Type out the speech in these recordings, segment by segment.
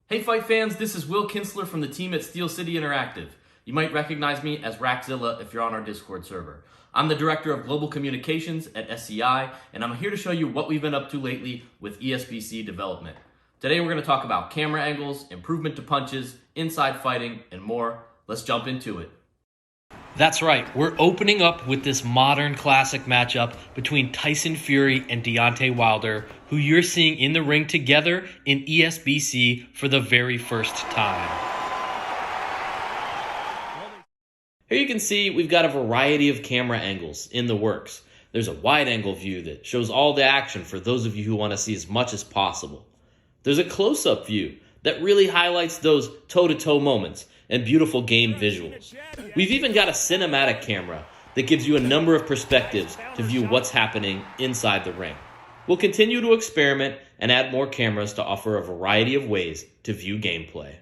Hey fight fans, this is Will Kinsler from the team at Steel City Interactive. You might recognize me as Rackzilla if you're on our Discord server. I'm the Director of Global Communications at SCI, and I'm here to show you what we've been up to lately with ESPC development. Today we're going to talk about camera angles, improvement to punches, inside fighting, and more. Let's jump into it. That's right, we're opening up with this modern classic matchup between Tyson Fury and Deontay Wilder, who you're seeing in the ring together in ESBC for the very first time. Here you can see we've got a variety of camera angles in the works. There's a wide angle view that shows all the action for those of you who want to see as much as possible. There's a close-up view that really highlights those toe-to-toe moments and beautiful game visuals. We've even got a cinematic camera that gives you a number of perspectives to view what's happening inside the ring. We'll continue to experiment and add more cameras to offer a variety of ways to view gameplay.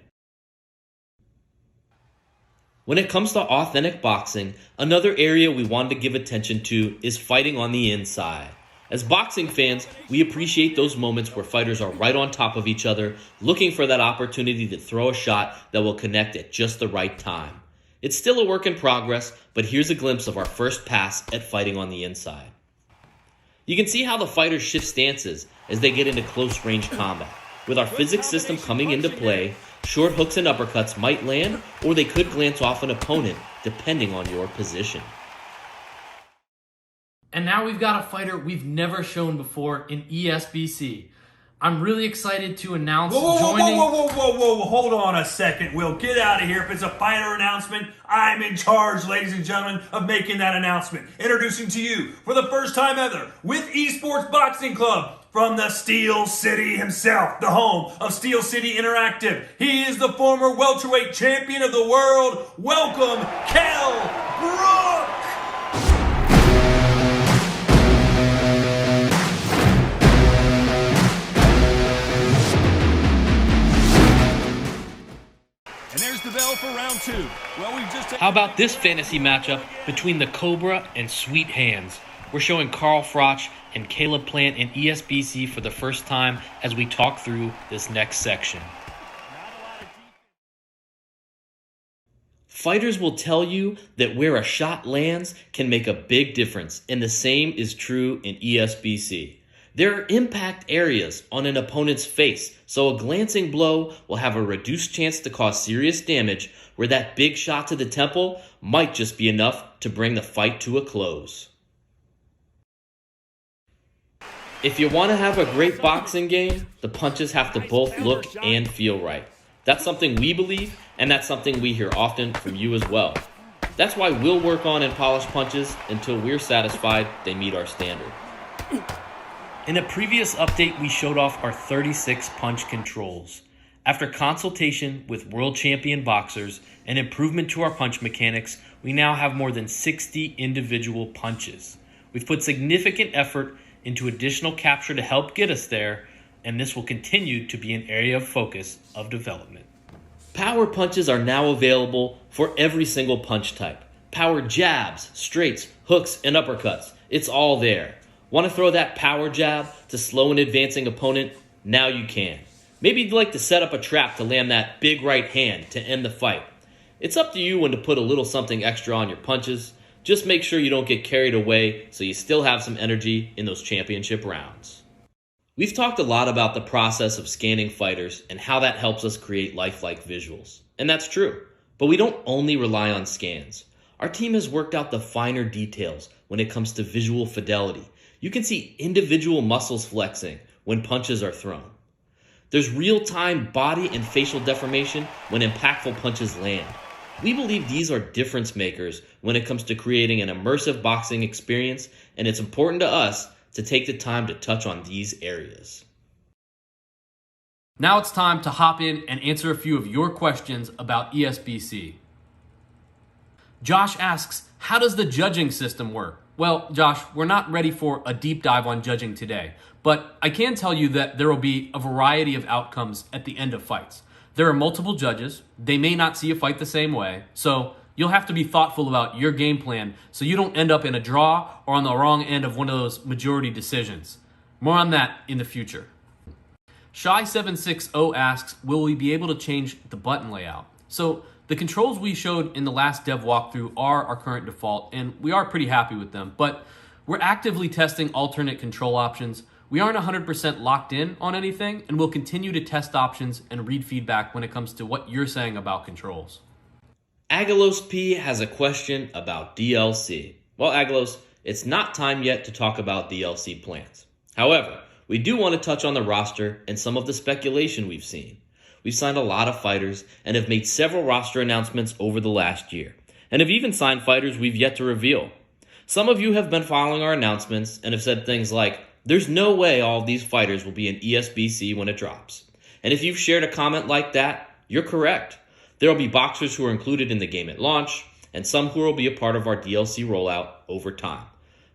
When it comes to authentic boxing, another area we wanted to give attention to is fighting on the inside. As boxing fans, we appreciate those moments where fighters are right on top of each other, looking for that opportunity to throw a shot that will connect at just the right time. It's still a work in progress, but here's a glimpse of our first pass at fighting on the inside. You can see how the fighters shift stances as they get into close range combat. With our physics system coming into play, short hooks and uppercuts might land, or they could glance off an opponent, depending on your position. And now we've got a fighter we've never shown before in ESBC. I'm really excited to announce joining... Whoa, hold on a second, Will. Get out of here. If it's a fighter announcement, I'm in charge, ladies and gentlemen, of making that announcement. Introducing to you, for the first time ever, with ESPORTS Boxing Club, from the Steel City himself, the home of Steel City Interactive. He is the former welterweight champion of the world. Welcome, Kell Brook! And there's the bell for round two. Well, we've just... How about this fantasy matchup between the Cobra and Sweet Hands? We're showing Carl Froch and Caleb Plant in ESBC for the first time as we talk through this next section. Fighters will tell you that where a shot lands can make a big difference, and the same is true in ESBC. There are impact areas on an opponent's face, so a glancing blow will have a reduced chance to cause serious damage, where that big shot to the temple might just be enough to bring the fight to a close. If you want to have a great boxing game, the punches have to both look and feel right. That's something we believe, and that's something we hear often from you as well. That's why we'll work on and polish punches until we're satisfied they meet our standard. In a previous update, we showed off our 36 punch controls. After consultation with world champion boxers and improvement to our punch mechanics, we now have more than 60 individual punches. We've put significant effort into additional capture to help get us there, and this will continue to be an area of focus of development. Power punches are now available for every single punch type. Power jabs, straights, hooks, and uppercuts. It's all there. Want to throw that power jab to slow an advancing opponent? Now you can. Maybe you'd like to set up a trap to land that big right hand to end the fight. It's up to you when to put a little something extra on your punches. Just make sure you don't get carried away so you still have some energy in those championship rounds. We've talked a lot about the process of scanning fighters and how that helps us create lifelike visuals. And that's true, but we don't only rely on scans. Our team has worked out the finer details when it comes to visual fidelity. You can see individual muscles flexing when punches are thrown. There's real-time body and facial deformation when impactful punches land. We believe these are difference makers when it comes to creating an immersive boxing experience, and it's important to us to take the time to touch on these areas. Now it's time to hop in and answer a few of your questions about ESBC. Josh asks, how does the judging system work? Well, Josh, we're not ready for a deep dive on judging today, but I can tell you that there will be a variety of outcomes at the end of fights. There are multiple judges. They may not see a fight the same way, so you'll have to be thoughtful about your game plan so you don't end up in a draw or on the wrong end of one of those majority decisions. More on that in the future. Shy760 asks, will we be able to change the button layout? So the controls we showed in the last dev walkthrough are our current default, and we are pretty happy with them, but we're actively testing alternate control options. We aren't 100% locked in on anything, and we'll continue to test options and read feedback when it comes to what you're saying about controls. Agalos P has a question about DLC. Well, Agalos, it's not time yet to talk about DLC plans. However, we do want to touch on the roster and some of the speculation we've seen. We've signed a lot of fighters and have made several roster announcements over the last year, and have even signed fighters we've yet to reveal. Some of you have been following our announcements and have said things like, there's no way all of these fighters will be in ESBC when it drops. And if you've shared a comment like that, you're correct. There will be boxers who are included in the game at launch, and some who will be a part of our DLC rollout over time.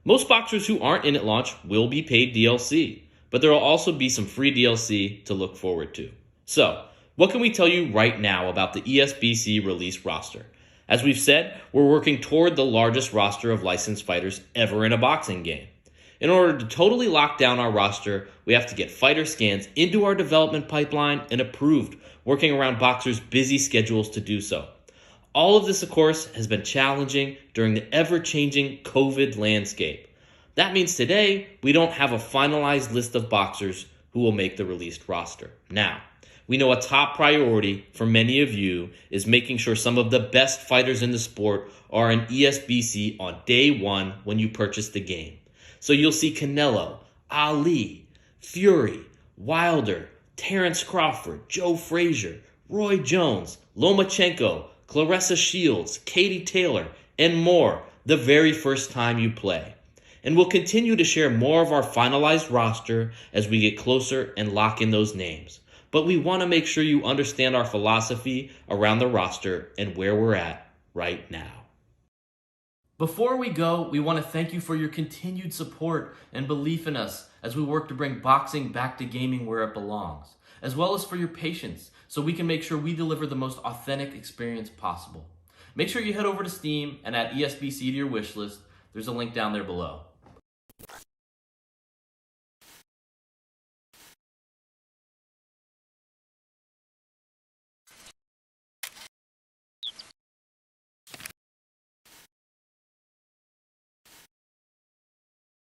Most boxers who aren't in at launch will be paid DLC, but there will also be some free DLC to look forward to. So, what can we tell you right now about the ESBC release roster? As we've said, we're working toward the largest roster of licensed fighters ever in a boxing game. In order to totally lock down our roster, we have to get fighter scans into our development pipeline and approved, working around boxers' busy schedules to do so. All of this, of course, has been challenging during the ever-changing COVID landscape. That means today, we don't have a finalized list of boxers who will make the released roster. Now, we know a top priority for many of you is making sure some of the best fighters in the sport are in ESBC on day one when you purchase the game. So you'll see Canelo, Ali, Fury, Wilder, Terrence Crawford, Joe Frazier, Roy Jones, Lomachenko, Claressa Shields, Katie Taylor, and more the very first time you play. And we'll continue to share more of our finalized roster as we get closer and lock in those names. But we want to make sure you understand our philosophy around the roster and where we're at right now. Before we go, we want to thank you for your continued support and belief in us as we work to bring boxing back to gaming where it belongs, as well as for your patience so we can make sure we deliver the most authentic experience possible. Make sure you head over to Steam and add ESBC to your wish list. There's a link down there below.